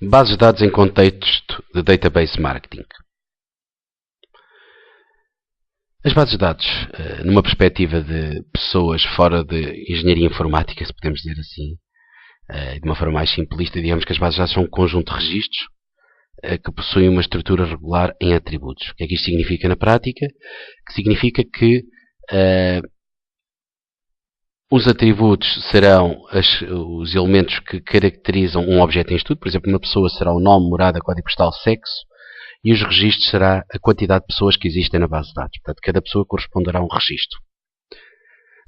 Bases de dados em contexto de database marketing. As bases de dados, numa perspectiva de pessoas fora de engenharia informática, se podemos dizer assim, de uma forma mais simplista, digamos que as bases de dados são um conjunto de registros que possuem uma estrutura regular em atributos. O que é que isto significa na prática? Que significa que os atributos serão os elementos que caracterizam um objeto em estudo. Por exemplo, uma pessoa será o nome, morada, código postal, sexo. E os registros será a quantidade de pessoas que existem na base de dados. Portanto, cada pessoa corresponderá a um registro.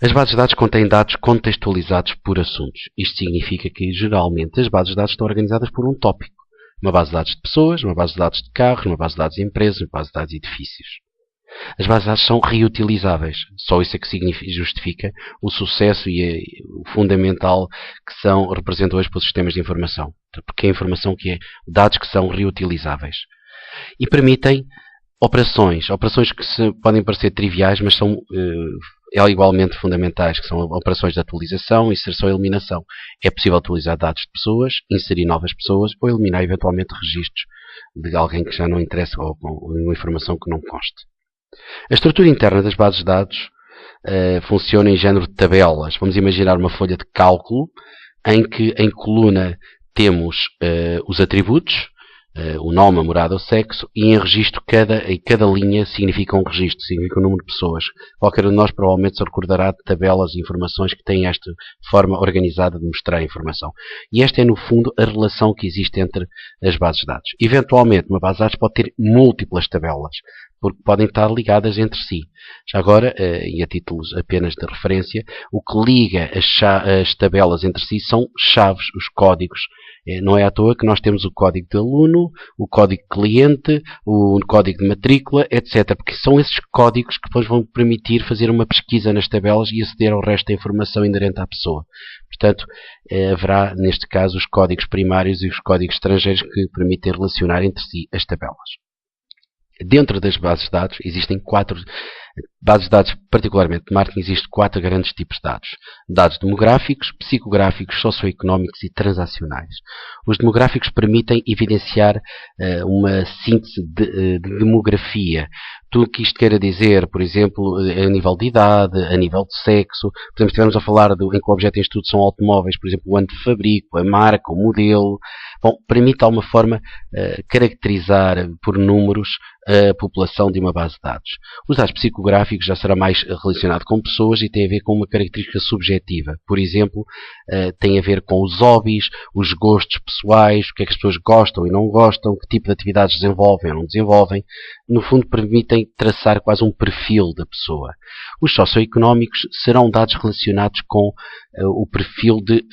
As bases de dados contêm dados contextualizados por assuntos. Isto significa que, geralmente, as bases de dados estão organizadas por um tópico. Uma base de dados de pessoas, uma base de dados de carros, uma base de dados de empresas, uma base de dados de edifícios. As bases de dados são reutilizáveis. Só isso é que justifica o sucesso e o fundamental que representam hoje para os sistemas de informação. Porque é informação que é dados que são reutilizáveis. E permitem operações que podem parecer triviais, mas são igualmente fundamentais, que são operações de atualização, inserção e eliminação. É possível atualizar dados de pessoas, inserir novas pessoas ou eliminar eventualmente registros de alguém que já não interessa ou uma informação que não conste. A estrutura interna das bases de dados funciona em género de tabelas. Vamos imaginar uma folha de cálculo em que em coluna temos os atributos, o nome, a morada, o sexo, e em registro, cada linha significa um registro, significa um número de pessoas. Qualquer um de nós provavelmente se recordará de tabelas e informações que têm esta forma organizada de mostrar a informação. E esta é, no fundo, a relação que existe entre as bases de dados. Eventualmente, uma base de dados pode ter múltiplas tabelas, porque podem estar ligadas entre si. Já agora, e a títulos apenas de referência, o que liga as tabelas entre si são chaves, os códigos. Não é à toa que nós temos o código de aluno, o código de cliente, o código de matrícula, etc. Porque são esses códigos que depois vão permitir fazer uma pesquisa nas tabelas e aceder ao resto da informação inerente à pessoa. Portanto, haverá, neste caso, os códigos primários e os códigos estrangeiros que permitem relacionar entre si as tabelas. Dentro das bases de dados existem bases de dados, particularmente de marketing, existem 4 grandes tipos de dados. Dados demográficos, psicográficos, socioeconómicos e transacionais. Os demográficos permitem evidenciar uma síntese de demografia. Tudo o que isto queira dizer, por exemplo, a nível de idade, a nível de sexo. Por exemplo, estivemos a falar em que o objeto em estudo são automóveis, por exemplo, o ano de fabrico, a marca, o modelo. Bom, permite de alguma forma caracterizar por números a população de uma base de dados. Os dados psicográficos já será mais relacionado com pessoas e tem a ver com uma característica subjetiva. Por exemplo, tem a ver com os hobbies, os gostos pessoais, o que é que as pessoas gostam e não gostam, que tipo de atividades desenvolvem ou não desenvolvem. No fundo, permitem traçar quase um perfil da pessoa. Os socioeconómicos serão dados relacionados com o perfil de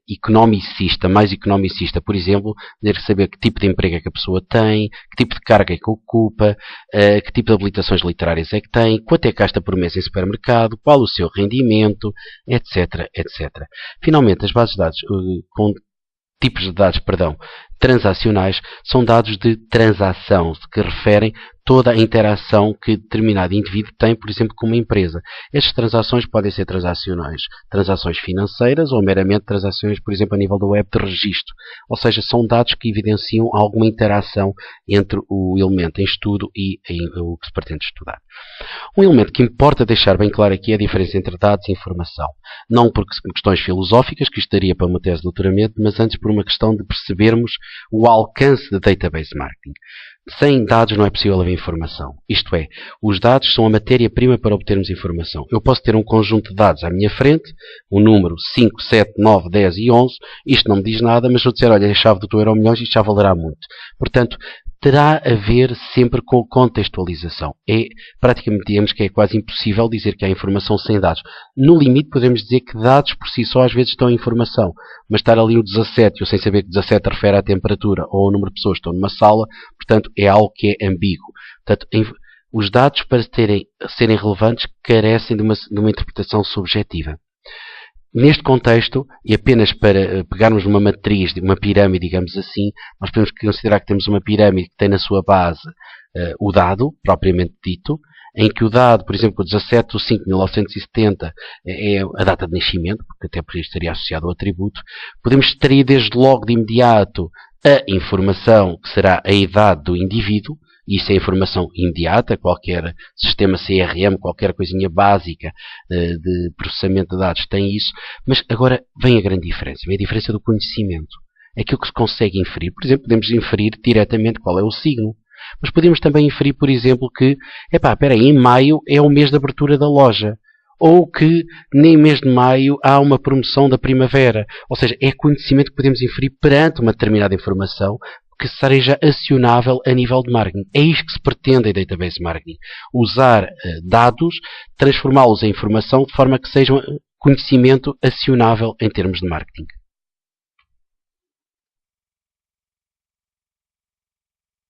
economicista, mais economicista. Por exemplo, ter que saber que tipo de emprego é que a pessoa tem, que tipo de carga é que ocupa, que tipo de habilitações literárias é que tem, quanto é que gasta por mês em supermercado, qual o seu rendimento, etc, etc. Finalmente, as bases de dados com tipos de dados, transacionais, são dados de transação, que referem toda a interação que determinado indivíduo tem, por exemplo, com uma empresa. Estas transações podem ser transacionais, transações financeiras ou meramente transações, por exemplo, a nível da web de registro. Ou seja, são dados que evidenciam alguma interação entre o elemento em estudo e o que se pretende estudar. Um elemento que importa deixar bem claro aqui é a diferença entre dados e informação. Não por questões filosóficas, que estaria para uma tese de doutoramento, mas antes por uma questão de percebermos o alcance da database marketing. Sem dados não é possível haver informação. Isto é, os dados são a matéria-prima para obtermos informação. Eu posso ter um conjunto de dados à minha frente, um número 5, 7, 9, 10 e 11. Isto não me diz nada, mas se eu disser, olha, a chave do teu Euromilhões, isto já valerá muito. Portanto, terá a ver sempre com contextualização. Praticamente, digamos que é quase impossível dizer que há informação sem dados. No limite, podemos dizer que dados por si só às vezes estão em informação. Mas estar ali o 17, eu sem saber que 17 refere à temperatura ou ao número de pessoas que estão numa sala, portanto, é algo que é ambíguo. Portanto, os dados, para serem relevantes, carecem de uma interpretação subjetiva. Neste contexto, e apenas para pegarmos numa matriz, uma pirâmide, digamos assim, nós podemos considerar que temos uma pirâmide que tem na sua base o dado, propriamente dito, em que o dado, por exemplo, 17 de 5 de 1970 é a data de nascimento, porque até por isso estaria associado ao atributo. Podemos extrair desde logo de imediato a informação que será a idade do indivíduo. Isso é informação imediata, qualquer sistema CRM, qualquer coisinha básica de processamento de dados tem isso, mas agora vem a grande diferença, vem a diferença do conhecimento. Aquilo que se consegue inferir, por exemplo, podemos inferir diretamente qual é o signo, mas podemos também inferir, por exemplo, que, espera aí, em maio é o mês de abertura da loja, ou que nem mês de maio há uma promoção da primavera. Ou seja, é conhecimento que podemos inferir perante uma determinada informação que seja acionável a nível de marketing. É isto que se pretende em database marketing. Usar dados, transformá-los em informação de forma que sejam conhecimento acionável em termos de marketing.